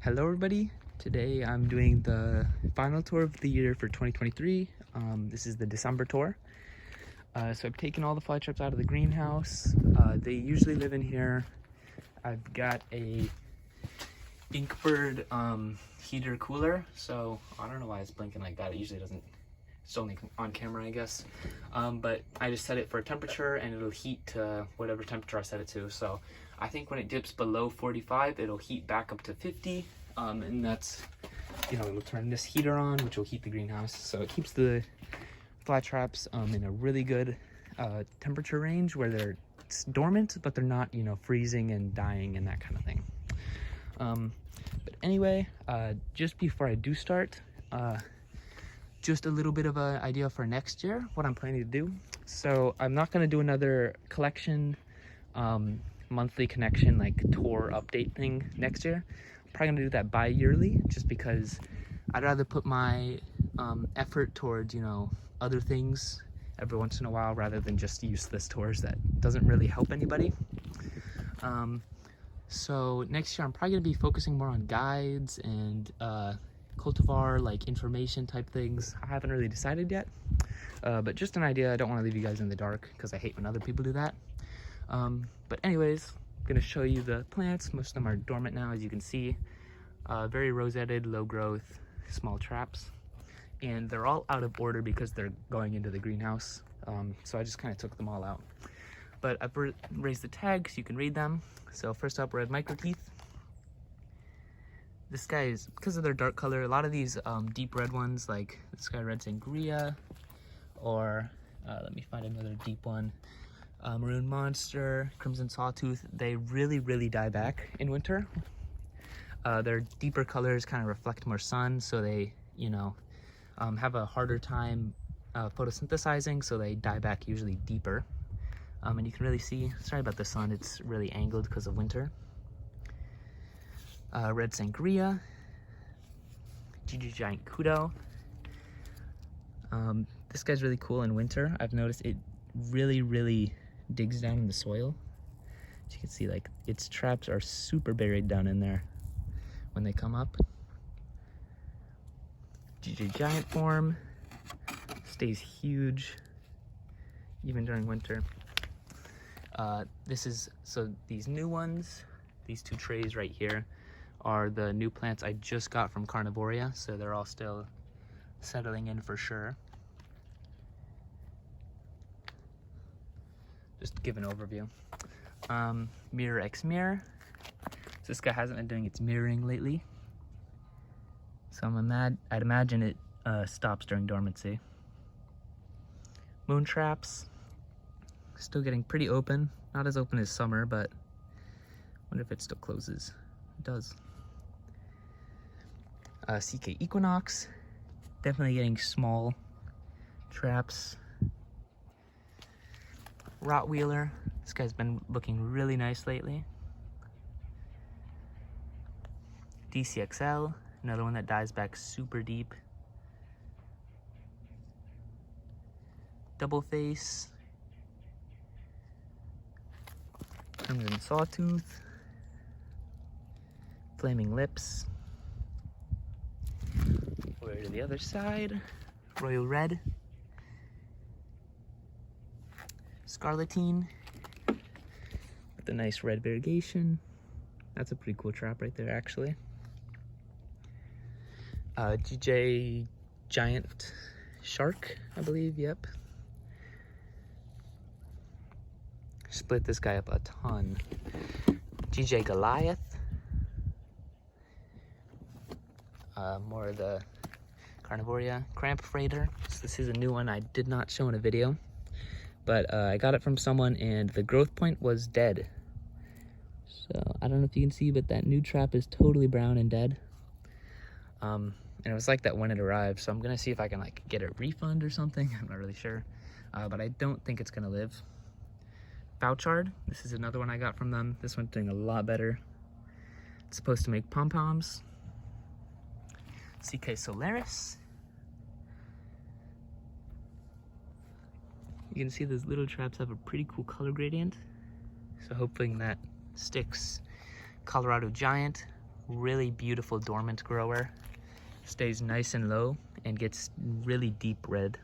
Hello everybody, today I'm doing the final tour of the year for 2023. This is the December tour. So I've taken all the flytraps out of the greenhouse. They usually live in here. I've got a Inkbird heater cooler, so I don't know why it's blinking like that. It usually doesn't. It's only on camera, I guess. But I just set it for a temperature and it'll heat to whatever temperature I set it to. So I think when it dips below 45, it'll heat back up to 50. And that's, it'll turn this heater on, which will heat the greenhouse. So it keeps the fly traps in a really good temperature range where they're dormant, but they're not, freezing and dying and that kind of thing. But anyway, just before I do start, just a little bit of an idea for next year, what I'm planning to do. So I'm not going to do another collection, monthly connection, like tour update thing next year. I'm probably going to do that bi-yearly, just because I'd rather put my effort towards, other things every once in a while, rather than just useless tours that doesn't really help anybody. So next year I'm probably going to be focusing more on guides and cultivar, like information type things. I haven't really decided yet, but just an idea. I don't want to leave you guys in the dark because I hate when other people do that. But anyways, I'm going to show you the plants. Most of them are dormant now, as you can see. Very rosetted, low growth, small traps. And they're all out of order because they're going into the greenhouse. So I just kind of took them all out. But I've raised the tags, you can read them. So first up, red microteeth. This guy is, because of their dark color, a lot of these deep red ones, like this guy, red sangria, or let me find another deep one, maroon monster, crimson sawtooth, they really die back in winter. Their deeper colors kind of reflect more sun, so they, have a harder time photosynthesizing, so they die back usually deeper. And you can really see, sorry about the sun, it's really angled because of winter. Red sangria, giant kudo. This guy's really cool in winter. I've noticed it really digs down in the soil. As you can see, like, its traps are super buried down in there when they come up. Giant form stays huge even during winter. These new ones, these two trays right here, are the new plants I just got from Carnivorous, so they're all still settling in for sure. Just to give an overview. Mirror X Mirror. So this guy hasn't been doing its mirroring lately, so I'd imagine it stops during dormancy. Moon Traps. Still getting pretty open. Not as open as summer, but I wonder if it still closes. It does. CK Equinox, definitely getting small traps. Rottweiler, this guy's been looking really nice lately. DCXL, another one that dies back super deep. Double Face, Crimson Sawtooth, Flaming Lips. Over to the other side, Royal Red, Scarletine, with a nice red variegation. That's a pretty cool trap right there, actually. Giant Shark, I believe, yep. Split this guy up a ton. Goliath. More of the Carnivorous. Cramp Freighter. So this is a new one I did not show in a video, but I got it from someone and the growth point was dead. So I don't know if you can see, but that new trap is totally brown and dead. And it was like that when it arrived, so I'm gonna see if I can like get a refund or something. I'm not really sure, but I don't think it's gonna live. Bouchard, this is another one I got from them. This one's doing a lot better. It's supposed to make pom-poms. CK Solaris. You can see those little traps have a pretty cool color gradient, so hoping that sticks. Colorado Giant, really beautiful dormant grower. Stays nice and low and gets really deep red.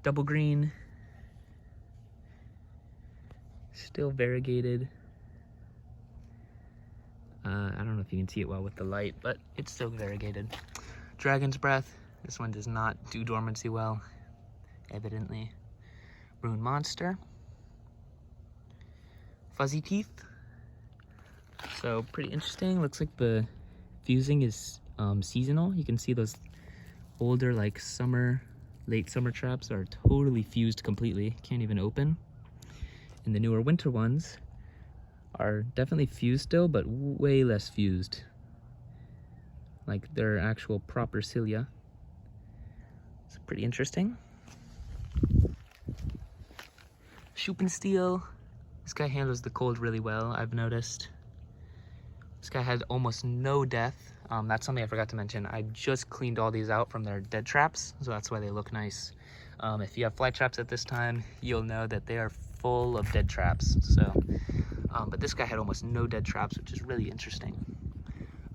Double green, still variegated. I don't know if you can see it well with the light, but it's still variegated. Dragon's breath, this one does not do dormancy well, evidently. Rune monster. Fuzzy teeth. So pretty interesting. Looks like the fusing is seasonal. You can see those older like late summer traps are totally fused completely. Can't even open. And the newer winter ones are definitely fused still, but way less fused. Like they're actual proper cilia. It's pretty interesting. Schupensteel. This guy handles the cold really well, I've noticed. This guy had almost no death. That's something I forgot to mention. I just cleaned all these out from their dead traps, so that's why they look nice. If you have fly traps at this time, you'll know that they are full of dead traps. So, but this guy had almost no dead traps, which is really interesting.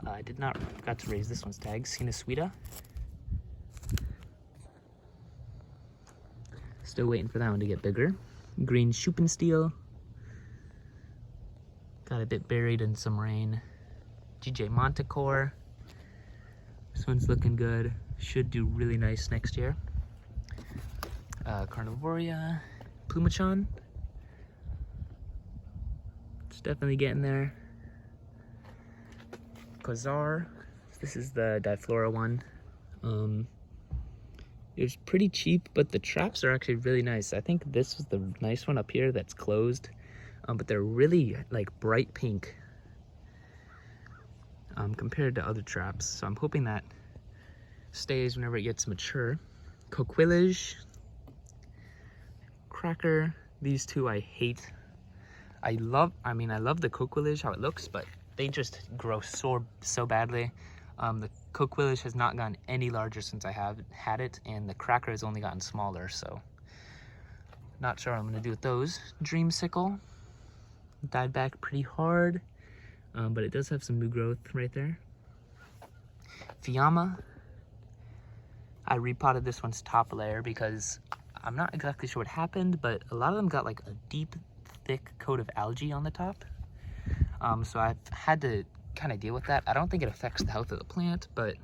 I forgot to raise this one's tag, Sinasuita. Still waiting for that one to get bigger. Green Schupensteel. Got a bit buried in some rain. GJ Montecore. This one's looking good. Should do really nice next year. Carnivorous. Plumachon. It's definitely getting there. Quasar. This is the Diflora one. It was pretty cheap, but the traps are actually really nice. I think this was the nice one up here that's closed, but they're really like bright pink compared to other traps. So I'm hoping that stays whenever it gets mature. Coquillage, Cracker. These two I hate. I love the coquillage, how it looks, but they just grow so badly. The coquillage has not gotten any larger since I have had it, and the cracker has only gotten smaller, so not sure what I'm gonna do with those. Dreamsicle died back pretty hard, but it does have some new growth right there. Fiamma, I repotted this one's top layer because I'm not exactly sure what happened, but a lot of them got like a deep, thick coat of algae on the top. So I've had to kind of deal with that. I don't think it affects the health of the plant, but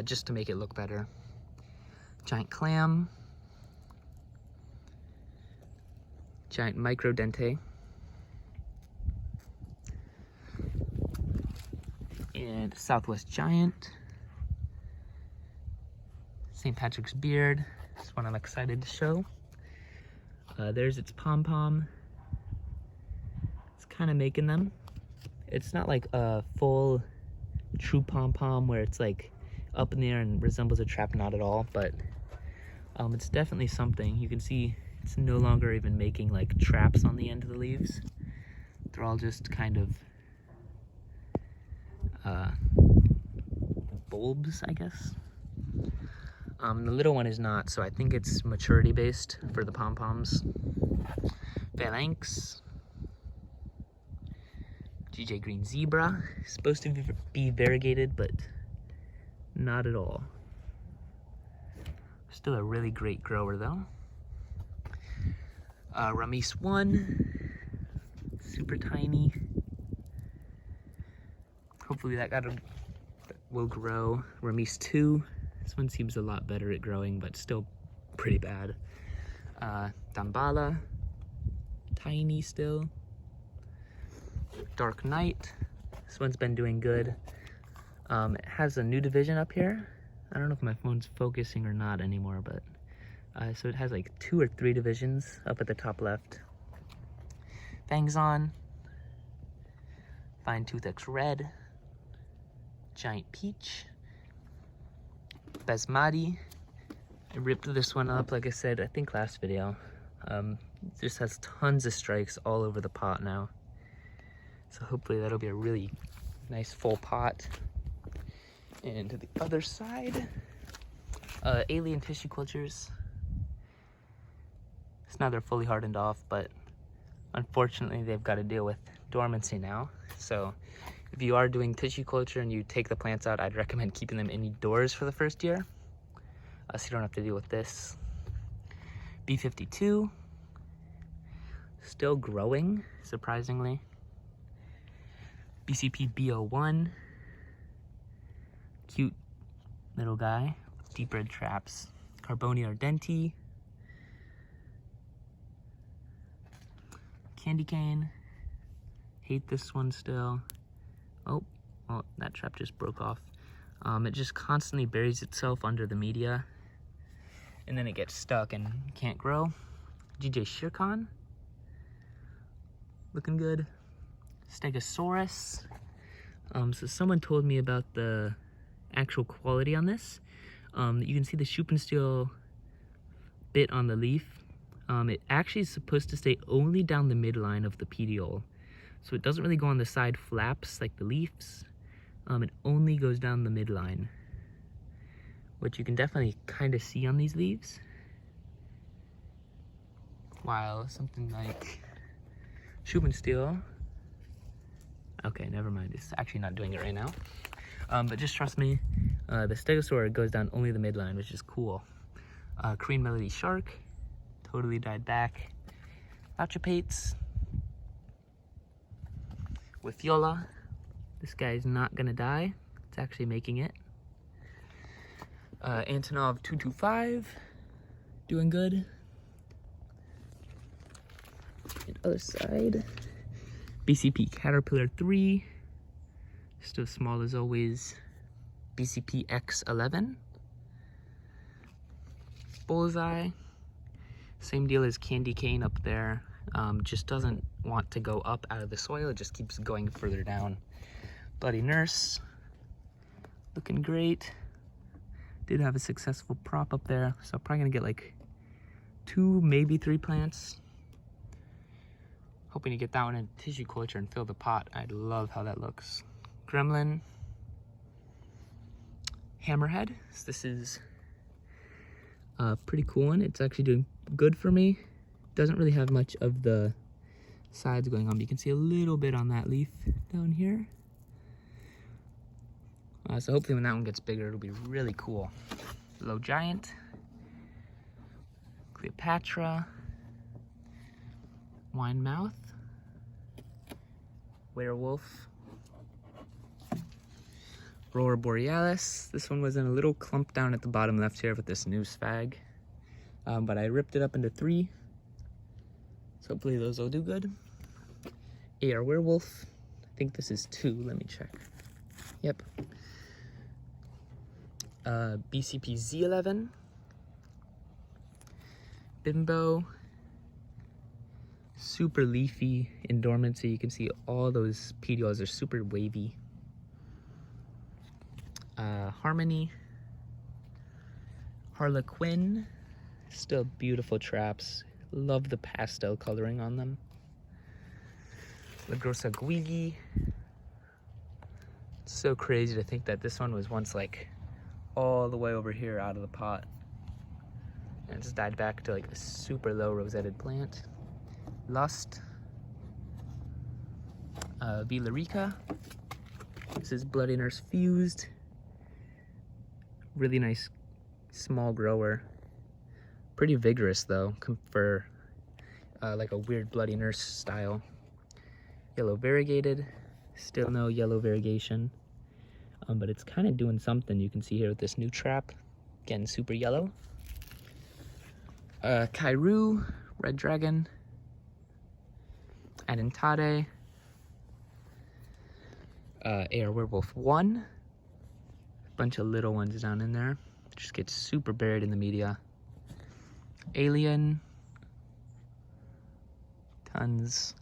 just to make it look better. Giant clam. Giant microdente. And Southwest giant. St. Patrick's beard. This one I'm excited to show. There's its pom-pom. It's kind of making them. It's not like a full true pom-pom where it's like up in the air and resembles a trap, not at all, but it's definitely something. You can see it's no longer even making like traps on the end of the leaves. They're all just kind of bulbs, I guess. The little one is not, so I think it's maturity based for the pom-poms. Phalanx. GJ Green Zebra. Supposed to be variegated, but not at all. Still a really great grower though. Ramis 1. Super tiny. Hopefully that will grow. Ramis 2. This one seems a lot better at growing, but still pretty bad. Dambala. Tiny still. Dark Knight. This one's been doing good. It has a new division up here. I don't know if my phone's focusing or not anymore, but so it has like 2 or 3 divisions up at the top left. Fangs on. Fine Tooth X Red. Giant Peach. Basmati. I ripped this one up, like I said, I think last video. Just has tons of strikes all over the pot now. So hopefully that'll be a really nice full pot. And to the other side, alien tissue cultures. It's now they're fully hardened off, but unfortunately they've got to deal with dormancy now. So if you are doing tissue culture and you take the plants out, I'd recommend keeping them indoors for the first year, so you don't have to deal with this. B52, still growing, surprisingly. BCP B01, cute little guy. Deep red traps. Carbonia ardenti, candy cane. Hate this one still. Oh, that trap just broke off. It just constantly buries itself under the media, and then it gets stuck and can't grow. GJ Shirkan, looking good. Stegosaurus. So someone told me about the actual quality on this. You can see the Schuppensteel bit on the leaf. It actually is supposed to stay only down the midline of the petiole. So it doesn't really go on the side flaps like the leaves. It only goes down the midline, which you can definitely kind of see on these leaves. While something like Schuppensteel, okay, never mind, it's actually not doing it right now. But just trust me, the Stegosaur goes down only the midline, which is cool. Korean Melody Shark, totally died back. Lachapates. With Viola, this guy's not gonna die. It's actually making it. Antonov 225, doing good. And other side, BCP Caterpillar 3, still small as always. BCP X11. Bullseye, same deal as candy cane up there. Just doesn't want to go up out of the soil, it just keeps going further down. Bloody Nurse, looking great. Did have a successful prop up there, so probably gonna get like 2, maybe 3 plants. Hoping to get that one in tissue culture and fill the pot. I love how that looks. Gremlin. Hammerhead. So this is a pretty cool one. It's actually doing good for me. Doesn't really have much of the sides going on, but you can see a little bit on that leaf down here. So hopefully when that one gets bigger, it'll be really cool. Low Giant. Cleopatra. Wine Mouth. Werewolf. Aurora Borealis. This one was in a little clump down at the bottom left here with this new sphagne. But I ripped it up into 3. So hopefully those will do good. AR Werewolf. I think this is 2. Let me check. Yep. BCP Z11. Bimbo. Super leafy in dormancy. You can see all those petioles are super wavy. Harmony. Harlequin. Still beautiful traps. Love the pastel coloring on them. La Grossa Guigui. So crazy to think that this one was once like all the way over here out of the pot. And it just died back to like a super low rosetted plant. Lust. Villarica. This is Bloody Nurse fused. Really nice small grower. Pretty vigorous though, for like a weird Bloody Nurse style. Yellow variegated. Still no yellow variegation. But it's kind of doing something. You can see here with this new trap. Getting super yellow. Kairu. Red Dragon. Adentade. AR Werewolf 1. Bunch of little ones down in there. Just gets super buried in the media. Alien. Tons.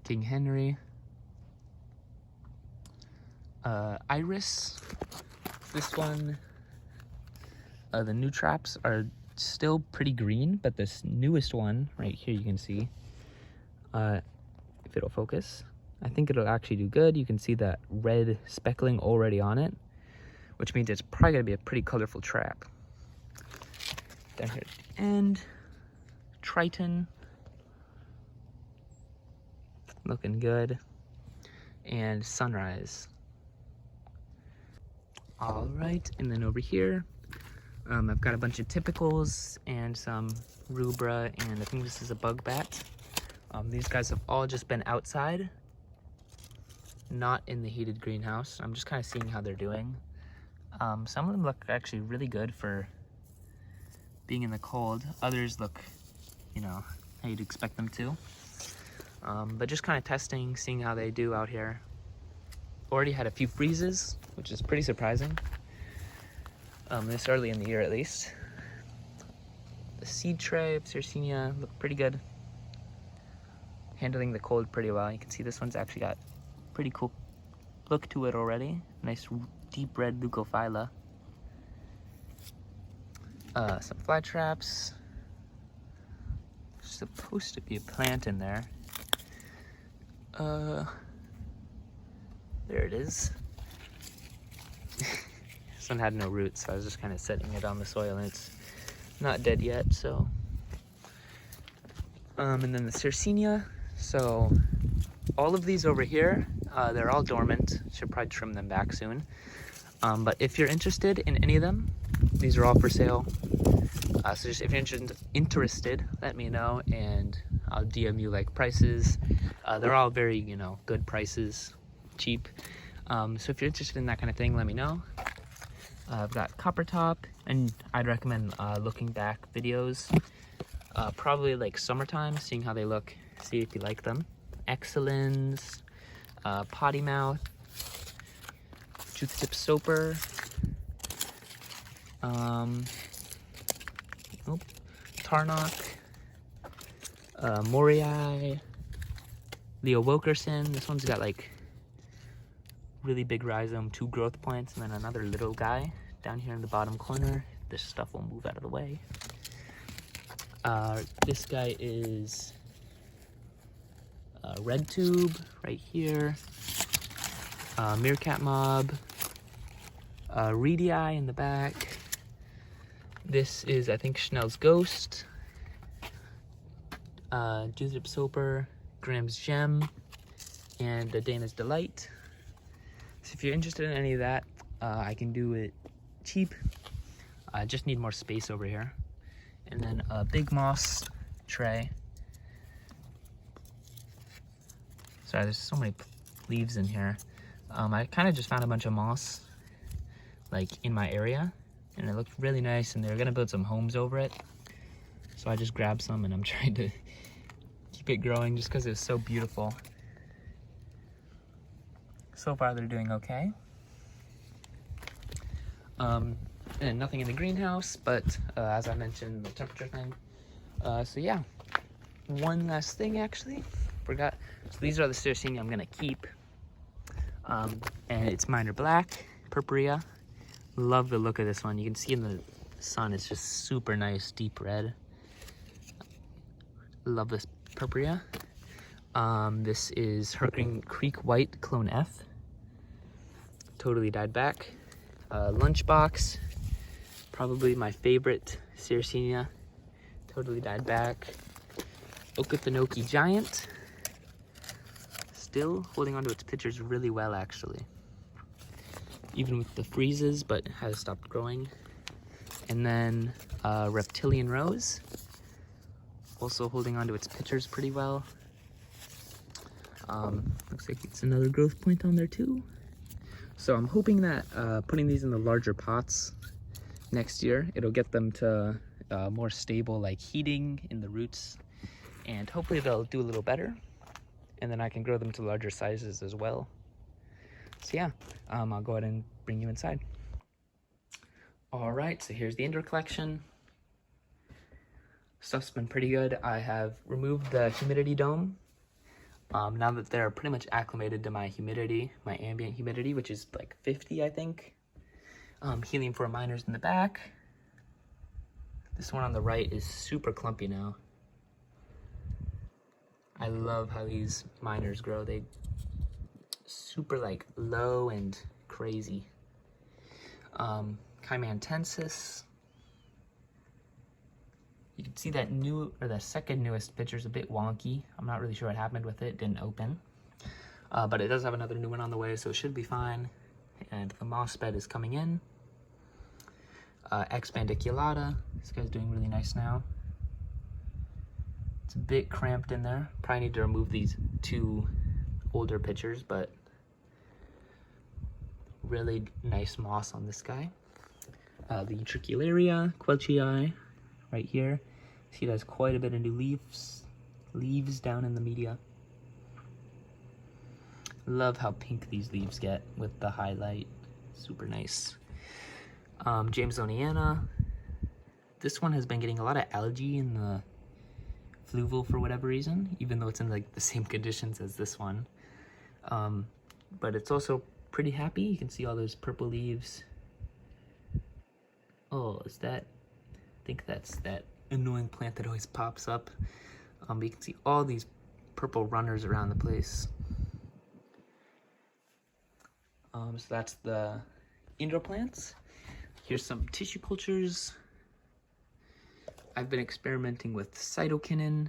King Henry. Iris. This one, the new traps are still pretty green, but this newest one right here you can see, if it'll focus, I think it'll actually do good. You can see that red speckling already on it, which means it's probably gonna be a pretty colorful trap. Down here at the end, Triton, looking good. and sunrise. All right, and then over here, I've got a bunch of typicals and some rubra, and I think this is a bug bat. These guys have all just been outside, not in the heated greenhouse. I'm just kind of seeing how they're doing. Some of them look actually really good for being in the cold. Others look, you know, how you'd expect them to. But just kind of testing, seeing how they do out here. Already had a few freezes, which is pretty surprising. This early in the year at least. The seed tray of Sarracenia look pretty good. Handling the cold pretty well. You can see this one's actually got pretty cool look to it already. Nice deep red leucophylla. Some Flytraps. Supposed to be a plant in there. There it is. This one had no roots, so I was just kind of setting it on the soil, and it's not dead yet, so. And then the Sarracenia. So all of these over here, they're all dormant. Should probably trim them back soon. But if you're interested in any of them, these are all for sale. So just if you're interested, let me know, and I'll DM you like prices. They're all very, you know, good prices, cheap. So if you're interested in that kind of thing, let me know. I've got copper top, and I'd recommend looking back videos. Probably like summertime, seeing how they look, see if you like them. Excellence, potty mouth, tooth tip soaper, Tarnock, Morii, Leo Wilkerson. This one's got like really big rhizome, 2 growth points, and then another little guy down here in the bottom corner. This stuff will move out of the way. This guy is red tube right here. Meerkat mob. Reedy eye in the back. This is, I think, Schnell's ghost. Juzip soper, Graham's gem, and Dana's delight. So if you're interested in any of that, I can do it cheap. I just need more space over here. And then a big moss tray. Sorry, there's so many leaves in here. I kind of just found a bunch of moss like in my area, and it looked really nice, and they're gonna build some homes over it. So I just grabbed some, and I'm trying to keep it growing just because it's so beautiful. So far they're doing okay. And nothing in the greenhouse, but as I mentioned, the temperature thing. So yeah, one last thing actually, forgot. So these are the Sarracenia I'm gonna keep. And it's minor black, purpurea. Love the look of this one. You can see in the sun, it's just super nice, deep red. Love this purpurea. This is Hurricane Creek White Clone F. Totally died back. Lunchbox, probably my favorite Sarracenia. Totally died back. Okefenokee Giant. Still holding onto its pitchers really well, actually. Even with the freezes, but has stopped growing. And then Reptilian Rose. Also holding onto its pitchers pretty well. Looks like it's another growth point on there too. So I'm hoping that putting these in the larger pots next year, it'll get them to more stable like heating in the roots, and hopefully they'll do a little better, and then I can grow them to larger sizes as well. So yeah, I'll go ahead and bring you inside. All right, so here's the indoor collection. Stuff's been pretty good. I have removed the humidity dome. Now that they're pretty much acclimated to my humidity, my ambient humidity, which is like 50, I think. Helium-4 miners in the back. This one on the right is super clumpy now. I love how these miners grow. They super like low and crazy. Chimantensis. You can see that the second newest picture is a bit wonky. I'm not really sure what happened with it. It didn't open. But it does have another new one on the way, so it should be fine. And the moss bed is coming in. Expandiculata, this guy's doing really nice now. It's a bit cramped in there. Probably need to remove these 2 older pictures, but really nice moss on this guy. The Tricularia Quelchii right here. See, it has quite a bit of new leaves down in the media. Love how pink these leaves get with the highlight. Super nice. Jamesoniana. This one has been getting a lot of algae in the fluval for whatever reason, even though it's in like the same conditions as this one. But it's also pretty happy. You can see all those purple leaves. Oh, is that? I think that's that annoying plant that always pops up. But you can see all these purple runners around the place. So that's the indoor plants. Here's some tissue cultures. I've been experimenting with cytokinin,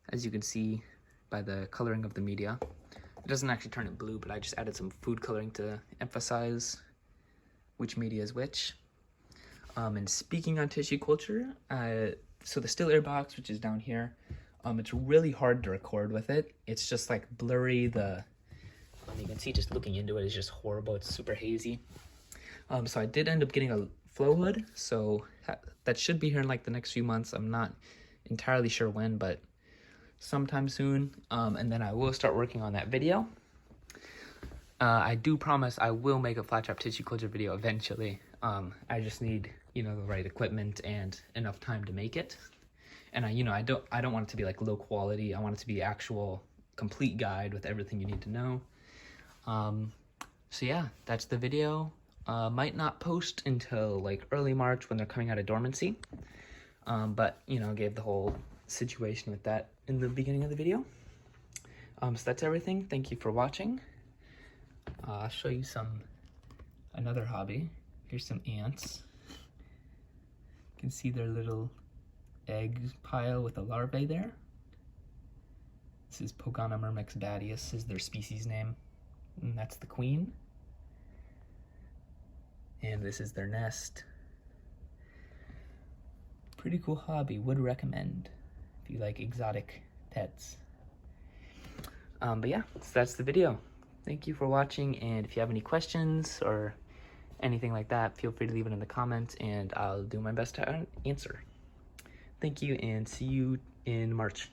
as you can see by the coloring of the media. It doesn't actually turn it blue, but I just added some food coloring to emphasize which media is which. And speaking on tissue culture, so the still air box, which is down here, it's really hard to record with it. It's just like blurry. You can see just looking into it is just horrible. It's super hazy. So I did end up getting a flow hood, so that should be here in like the next few months. I'm not entirely sure when, but sometime soon. And then I will start working on that video. I do promise I will make a flat trap tissue culture video eventually. I just need, the right equipment and enough time to make it. And I don't want it to be like low quality. I want it to be actual complete guide with everything you need to know. So yeah, that's the video. Might not post until like early March when they're coming out of dormancy. But gave the whole situation with that in the beginning of the video. So that's everything. Thank you for watching. I'll show you another hobby. Here's some ants. You can see their little egg pile with a larvae there. This is Pogonomyrmex badius is their species name. And that's the queen. And this is their nest. Pretty cool hobby, would recommend if you like exotic pets. But yeah, so that's the video. Thank you for watching, and if you have any questions or anything like that, feel free to leave it in the comments and I'll do my best to answer. Thank you, and see you in March.